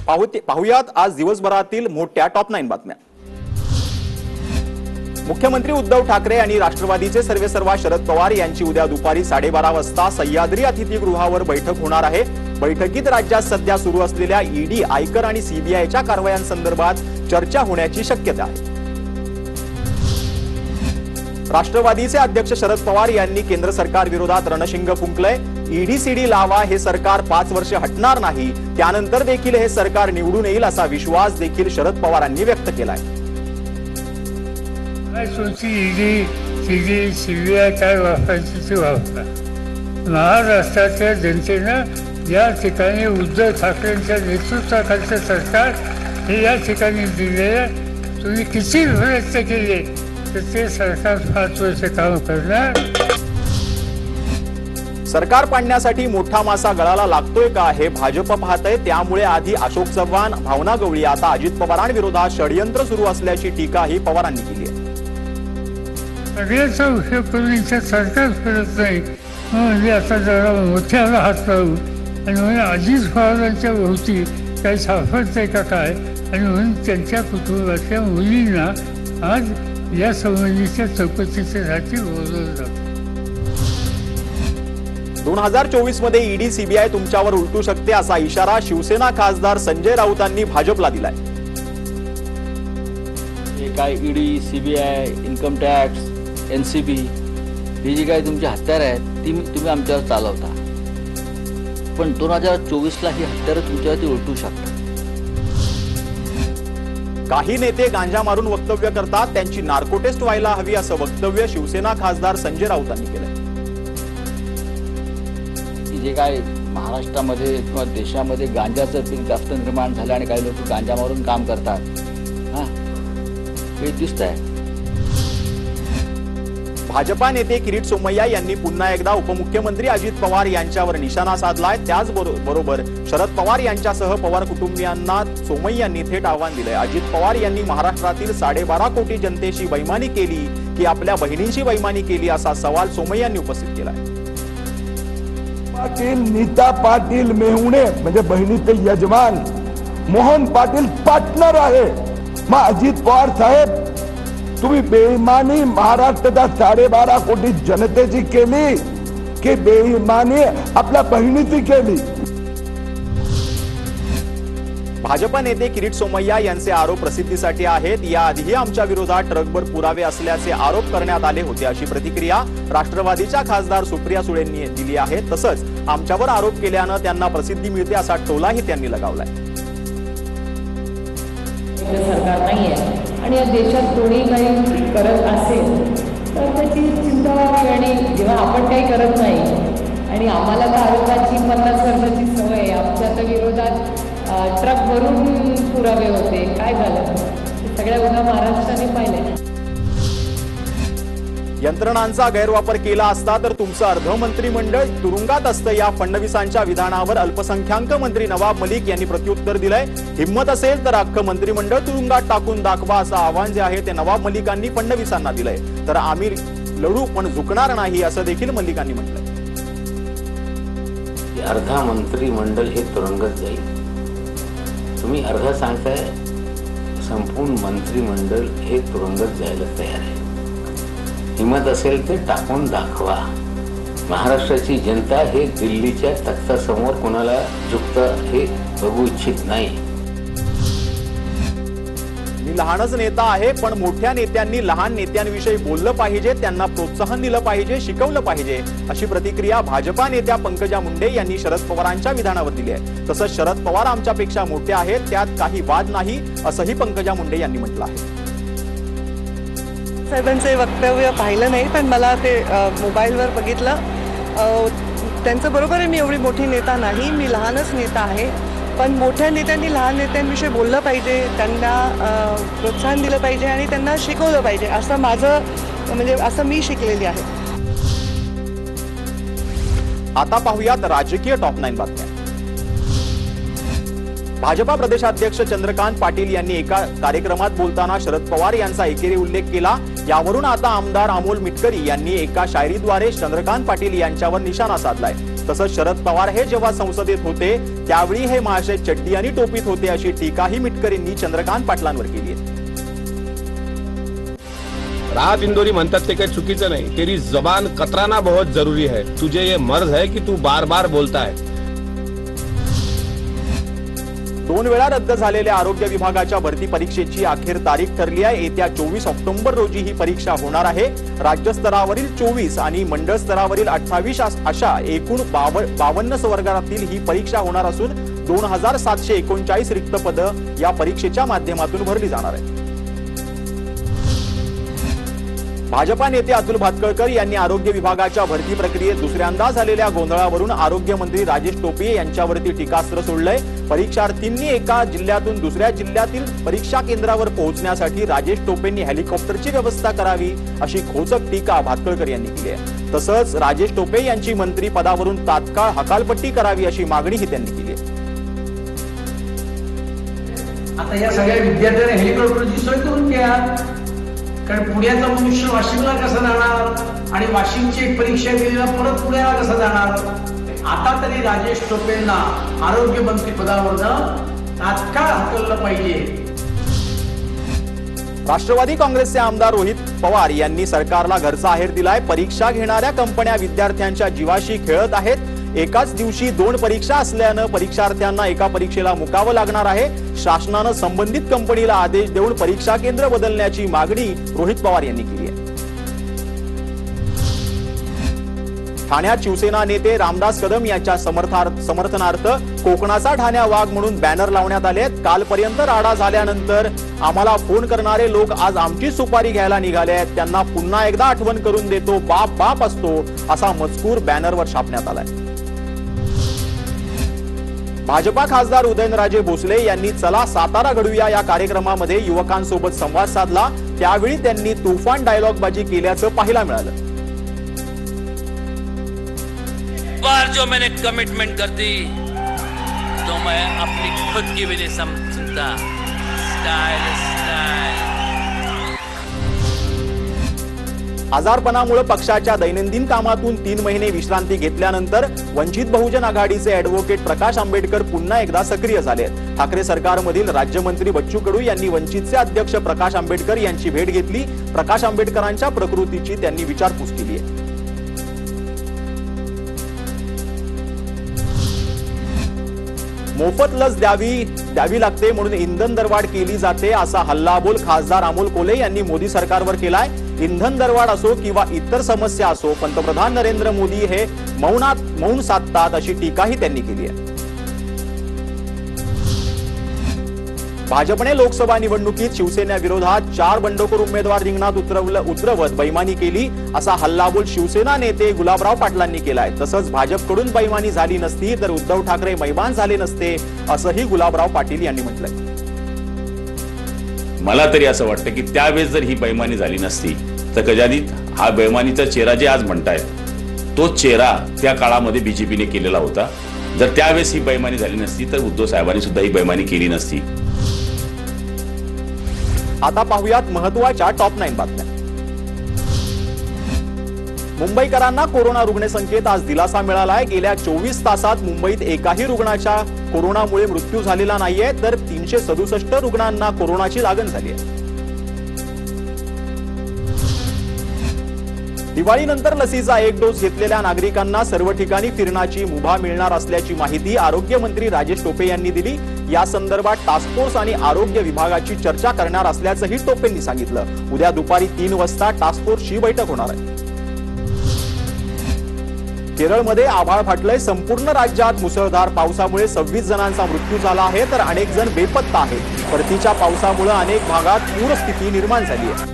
पाहुयात आज दिवसभरातील मोठ्या टॉप 9 बातम्या। मुख्यमंत्री उद्धव ठाकरे आणि राष्ट्रवादीचे सर्वेसर्वा शरद पवार यांची उद्या दुपारी 12:30 वाजता सह्याद्री अतिथीगृहावर बैठक होणार आहे। बैठकीत राज्यात सध्या सुरू असलेल्या ईडी, आयकर आणि सीबीआयच्या कारवायांसंदर्भात चर्चा होण्याची शक्यता आहे। राष्ट्रवादीचे अध्यक्ष शरद पवार यांनी केंद्र सरकार विरोधात रणशिंग फुंकलंय। ईडी सीडी लावा, हे सरकार 5 वर्ष हटणार नाही, त्यानंतर देखील हे सरकार निवडून येईल असा विश्वास देखील शरद पवारांनी व्यक्त केलाय। ईडी सीडी सीबीआय काय वापरायची ते वापरा। महाराष्ट्राच्या जनतेनं या ठिकाणी उद्धव ठाकरेंच्या नेतृत्वाखालचं सरकार हे या ठिकाणी दिलेलं, तुम्ही किती प्रयत्न केले तर ते सरकार 5 वर्ष काम करणार। सरकार पाडण्यासाठी मोठा मासा गळाला लागतोय का हे भाजप पाहतंय, त्यामुळे आधी अशोक चव्हाण, भावना गवळी, आता अजित पवारांविरोधात षडयंत्र सुरू असल्याची टीकाही पवारांनी केली आहे। सगळ्याचा उपयोग करून इथे सरकार फिरत नाही म्हणजे आता जरा मोठ्याला हात लावू आणि म्हणून अजित पवारांच्या भोवती काही सापडतंय का काय, आणि म्हणून त्यांच्या कुटुंबाच्या मुलींना आज या संबंधीच्या चौकशीसाठी बोलवलं जातं। 2024 मध्ये ईडी सीबीआय तुमच्यावर उलटू शकते असा इशारा शिवसेना खासदार संजय राऊतांनी भाजपला दिलाय। हे काय ED, CBI, income tax, NCB ही जी काही तुमची हत्यार आहेत ती तुम्ही आमच्यावर चालवता, पण 2024ला ही हत्यार तुमच्यावरती उलटू शकतात। काही नेते गांजा मारून वक्तव्य करतात, त्यांची नार्को टेस्ट व्हायला हवी असं वक्तव्य शिवसेना खासदार संजय राऊतांनी केलंय। जे काय महाराष्ट्रामध्ये किंवा देशामध्ये गांजाचं पीक जास्त निर्माण झालं आणि काही लोक गांजा मारून काम करतात, हे दिसत आहे। भाजपा नेते किरीट सोमय्या यांनी पुन्हा एकदा उपमुख्यमंत्री अजित पवार यांच्यावर निशाणा साधलाय। त्याचबरोबर शरद पवार यांच्यासह पवार कुटुंबियांना सोमय्यांनी थेट आव्हान दिलंय। अजित पवार यांनी महाराष्ट्रातील 12.5 कोटी जनतेशी बैमानी केली की आपल्या बहिणींशी बैमानी केली असा सवाल सोमय्यांनी उपस्थित केलाय। पाटील, नीता पाटील मेहुणे म्हणजे बहिणीचे यजमान मोहन पाटील पार्टनर आहे। मग अजित पवार साहेब, तुम्ही बेईमानी महाराष्ट्राच्या 12.5 कोटी जनतेची केली की बेईमानी आपल्या बहिणीची केली? भाजपा नेते किरीट सोमय्या यांचे आरोप प्रसिद्धीसाठी आहेत। याआधीही आमच्या विरोधात ट्रकभर पुरावे असल्याचे आरोप करण्यात आले होते अशी प्रतिक्रिया राष्ट्रवादीच्या खासदार सुप्रिया सुळेंनी दिली आहे। तसंच आमच्यावर आरोप केल्यानं त्यांना प्रसिद्धी मिळते असा टोलाही त्यांनी लगावलाय। सरकार नाहीये आणि या देशात कोणी काही करत असेल तर त्याची चिंता व्हावी, आणि जेव्हा आपण काही करत नाही आणि आम्हाला तर आरोपाची 50 वर्षाची सवय आहे, आमच्या तर विरोधात ट्रक भरून पुरावे होते, काय झालं सगळ्या गुन्हा महाराष्ट्राने पाहिले। यंत्रणांचा गैरवापर केला असता तर तुमचं अर्ध मंत्रिमंडळ तुरुंगात असतं, या फडणवीसांच्या विधानावर अल्पसंख्याक मंत्री नवाब मलिक यांनी प्रत्युत्तर दिलंय। हिम्मत असेल तर अख्खं मंत्रिमंडळ तुरुंगात टाकून दाखवा असं आव्हान जे आहे ते नवाब मलिकांनी फडणवीसांना दिलंय। तर आम्ही लढू पण झुकणार नाही असं देखील मलिकांनी म्हटलंय। अर्धा मंत्रिमंडळ हे तुरुंगात जाईल, तुम्ही अर्धा सांगताय, संपूर्ण मंत्रिमंडळ हे तुरुंगात जायला तयार आहे। हिम्मत असेल ते टाकून दाखवा। महाराष्ट्राची जनता हे दिल्लीच्या तख्तासमोर कोणाला झुकतं हे बघू इच्छित नाही। मी लहानच नेता आहे, पण मोठ्या नेत्यांनी लहान नेत्यांविषयी बोललं पाहिजे, त्यांना प्रोत्साहन दिलं पाहिजे, शिकवलं पाहिजे अशी प्रतिक्रिया भाजपा नेत्या पंकजा मुंडे यांनी शरद पवारांच्या विधानावर दिली आहे। तसंच शरद पवार आमच्यापेक्षा मोठे आहेत, त्यात काही वाद नाही असंही पंकजा मुंडे यांनी म्हटलं आहे। साहेबांचे वक्तव्य पाहिलं नाही, पण मला ते मोबाईलवर बघितलं। त्यांचं बरोबर आहे, मी एवढी मोठी नेता नाही, मी लहानच नेता आहे, पण मोठ्या नेत्यांनी लहान नेत्यांविषयी बोललं पाहिजे, त्यांना प्रोत्साहन दिलं पाहिजे आणि त्यांना शिकवलं पाहिजे, असं माझं म्हणजे असं मी शिकलेली आहे। आता पाहूयात राजकीय टॉप 9 बातम्या। भाजपा प्रदेशाध्यक्ष चंद्रकांत पाटील यांनी एका कार्यक्रमात बोलताना शरद पवार यांचा एकेरी उल्लेख केला। यावरून आता आमदार अमोल मिटकरी यांनी एका शायरीद्वारे चंद्रकांत पाटील यांच्यावर निशाणा साधलाय। तसंच शरद पवार हे जेव्हा संसदेत होते त्यावेळी हे महाशय चड्डी आणि टोपीत होते अशी टीकाही मिटकरींनी चंद्रकांत पाटलांवर केली आहे. राहत इंदोरी म्हणतात ते काही चुकीचं नाही. तेरी जबान कतराना बहुत जरूरी है. तुझे ये मर्ज है की तू बार बार बोलता है. 2 वेळा रद्द झालेल्या आरोग्य विभागाच्या भरती परीक्षेची अखेर तारीख ठरली आहे. येत्या 24 ऑक्टोबर रोजी ही परीक्षा होणार आहे. राज्य स्तरावरील 24 आणि मंडळ स्तरावरील 28 अशा एकूण 52 वर्गातील ही परीक्षा होणार असून 2739 रिक्त पदं या परीक्षेच्या माध्यमातून भरली जाणार आहेत. भाजपा नेते अतुल भातखळकर यांनी आरोग्य विभागाच्या भरती प्रक्रियेत दुसऱ्यांदा झालेल्या गोंधळावरून आरोग्य मंत्री राजेश टोपे यांच्यावरती टीकास्त्र सोडलंय. परीक्षार्थींनी एका जिल्ह्यातून दुसऱ्या जिल्ह्यातील परीक्षा केंद्रावर पोहोचण्यासाठी राजेश टोपेंनी हेलिकॉप्टरची व्यवस्था करावी अशी खोचक टीका भातखळकर यांनी केली आहे. तसंच राजेश टोपे यांची मंत्री पदावरून तात्काळ हकालपट्टी करावी अशी मागणीही त्यांनी केली आहे. आता या सगळ्या विद्यार्थ्यांना हेलिकॉप्टरची सोय करून घ्या, कारण पुण्याचा मनुष्य वाशिमला कसा जाणार आणि वाशिमची एक परीक्षा दिलेला परत पुण्याला कसा जाणार. आता तरी राजेश टोपेंना आरोग्य मंत्री पदावरनं तात्काळ हकललं पाहिजे. राष्ट्रवादी काँग्रेसचे आमदार रोहित पवार यांनी सरकारला घरचा आहेर दिलाय. परीक्षा घेणाऱ्या कंपन्या विद्यार्थ्यांच्या जीवाशी खेळत आहेत. एकाच दिवशी 2 परीक्षा असल्यानं परीक्षार्थ्यांना एका परीक्षेला मुकावं लागणार आहे. शासनानं संबंधित कंपनीला आदेश देऊन परीक्षा केंद्र बदलण्याची मागणी रोहित पवार यांनी केली आहे. ठाण्यात शिवसेना नेते रामदास कदम यांच्या समर्थनार्थ कोकणाचा ठाण्या वाघ म्हणून बॅनर लावण्यात आले. कालपर्यंत राडा झाल्यानंतर आम्हाला फोन करणारे लोक आज आमची सुपारी घ्यायला निघाले आहेत. त्यांना पुन्हा एकदा आठवण करून देतो, बाप बाप असतो असा मजकूर बॅनरवर छापण्यात आलाय. भाजपा खासदार उदयनराजे भोसले यांनी चला सातारा घडूया या कार्यक्रमामध्ये युवकांसोबत संवाद साधला. त्यावेळी त्यांनी तुफान डायलॉगबाजी केल्याचं पाहायला मिळालं. बार जो मैंने कमिटमेंट कर दी तो मैं अपनी खुद की भी नहीं समझता. आजारपणामुळे पक्षाच्या दैनंदिन कामातून 3 महिने विश्रांती घेतल्यानंतर वंचित बहुजन आघाडीचे ॲडव्होकेट प्रकाश आंबेडकर पुन्हा एकदा सक्रिय झाले. ठाकरे सरकारमधील राज्यमंत्री बच्चू कडू यांनी वंचितचे अध्यक्ष प्रकाश आंबेडकर यांची भेट घेतली. प्रकाश आंबेडकरांच्या प्रकृतीची त्यांनी विचारपूस केली आहे. मोफत लस द्यावी लागते म्हणून इंधन दरवाढ केली जाते असा हल्लाबोल खासदार अमोल कोल्हे यांनी मोदी सरकारवर केलाय. इंधन दरवाढ असो किंवा इतर समस्या असो, पंतप्रधान नरेंद्र मोदी हे मौन साधतात अशी टीकाही त्यांनी केली आहे. भाजपने लोकसभा निवडणुकीत शिवसेनेविरोधात 4 बंडखोर उमेदवार रिंगणात उतरवत बैमानी केली असा हल्लाबोल शिवसेना नेते गुलाबराव पाटलांनी केलाय. तसंच भाजपकडून बैमानी झाली नसती तर उद्धव ठाकरे मैमान झाले नसते असंही गुलाबराव पाटील यांनी म्हटलंय. मला तरी असं वाटतं की त्यावेळेस जर ही बैमानी झाली नसती तर कदाचित हा बैमानीचा चेहरा जे आज म्हणतायत तो चेहरा त्या काळामध्ये बीजेपीने केलेला होता. जर त्यावेळेस ही बैमानी झाली नसती तर उद्धव साहेबांनी सुद्धा ही बैमानी केली नसती. आता पाहूयात महत्त्वाच्या टॉप 9 बातम्या. मुंबईकरांना कोरोना रुग्णसंख्येत आज दिलासा मिळालाय. गेल्या 24 तासात मुंबईत एकाही रुग्णाच्या कोरोनामुळे मृत्यू झालेला नाहीये, तर 367 रुग्णांना कोरोनाची लागण झाली आहे. दिवाळीनंतर लसीचा 1 डोस घेतलेल्या नागरिकांना सर्व ठिकाणी फिरण्याची मुभा मिळणार असल्याची माहिती आरोग्य मंत्री राजेश टोपे यांनी दिली. या संदर्भात टास्क फोर्स आणि आरोग्य विभागाची चर्चा करणार असल्याचंही टोपेंनी सांगितलं. उद्या दुपारी 3 वाजता टास्क फोर्सची बैठक होणार आहे. केरळमध्ये आभाळ फाटलंय. संपूर्ण राज्यात मुसळधार पावसामुळे 26 जणांचा मृत्यू झाला आहे, तर अनेक जण बेपत्ता आहेत. परतीच्या पावसामुळे अनेक भागात पूरस्थिती निर्माण झाली आहे.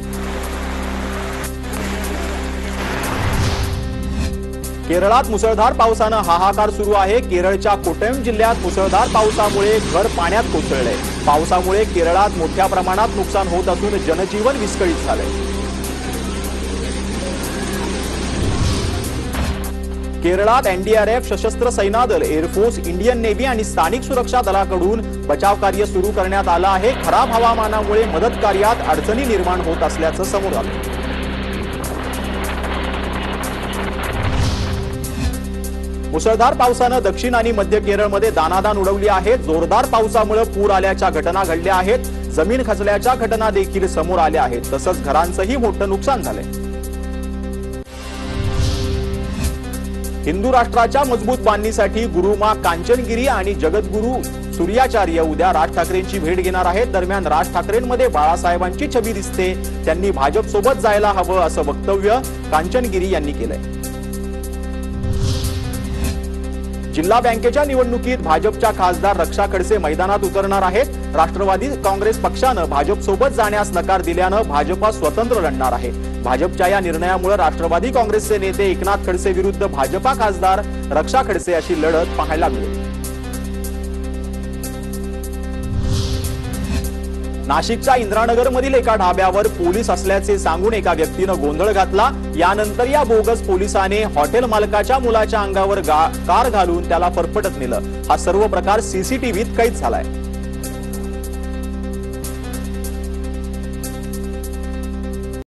केरळात मुसळधार पावसानं हाहाकार सुरू आहे. केरळच्या कोट्टयम जिल्ह्यात मुसळधार पावसामुळे घर पाण्यात कोसळलंय. पावसामुळे केरळात मोठ्या प्रमाणात नुकसान होत असून जनजीवन विस्कळीत झालंय. केरळात एनडीआरएफ, सशस्त्र सेना दल, एअरफोर्स, इंडियन नेव्ही आणि स्थानिक सुरक्षा दलाकडून बचाव कार्य सुरू करण्यात आलं आहे. खराब हवामानामुळे मदत कार्यात अडचणी निर्माण होत असल्याचं समोर आलं. मुसळधार पावसानं दक्षिण आणि मध्य केरळमध्ये दाणादाण उडवली आहे. जोरदार पावसामुळे पूर आल्याच्या घटना घडल्या आहेत. जमीन खचल्याच्या घटना देखील समोर आल्या आहेत. तसंच घरांचंही मोठं नुकसान झालंय. हिंदू राष्ट्राच्या मजबूत बांधणीसाठी गुरुमा कांचनगिरी आणि जगद्गुरू सूर्याचार्य उद्या राज ठाकरेंची भेट घेणार आहेत. दरम्यान राज ठाकरेंमध्ये बाळासाहेबांची छबी दिसते. त्यांनी भाजप सोबत जायला हवं असं वक्तव्य कांचनगिरी यांनी केलंय. जिल्हा बँकेच्या निवडणुकीत भाजपच्या खासदार रक्षा खडसे मैदानात उतरणार आहेत. राष्ट्रवादी काँग्रेस पक्षानं भाजप सोबत जाण्यास नकार दिल्यानं भाजपा स्वतंत्र लढणार आहे. भाजपच्या या निर्णयामुळे राष्ट्रवादी काँग्रेसचे नेते एकनाथ खडसे विरुद्ध भाजपा खासदार रक्षा खडसे अशी लढत पाहायला मिळेल. नाशिकच्या इंद्रानगरमधील एका ढाब्यावर पोलीस असल्याचे सांगून एका व्यक्तीनं गोंधळ घातला. यानंतर या बोगस पोलिसाने हॉटेल मालकाच्या मुलाच्या अंगावर कार घालून त्याला फरफटत नेलं. हा सर्व प्रकार सीसीटीव्हीत कैद झालाय.